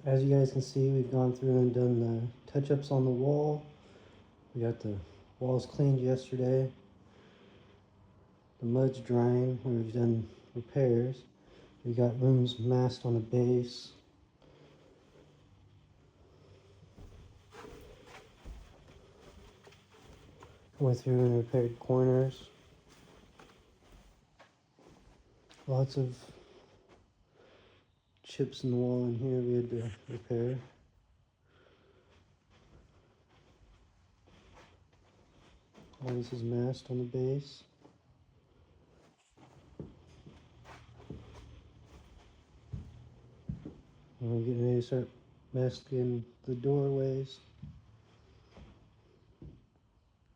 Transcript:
As you guys can see, we've gone through and done the touch-ups on the wall. We got the walls cleaned yesterday. The mud's drying and we've done repairs. We got rooms masked on the base. Went through and repaired corners. Lots of chips in the wall in here we had to repair. All this is masked on the base. And we're getting ready to start masking the doorways.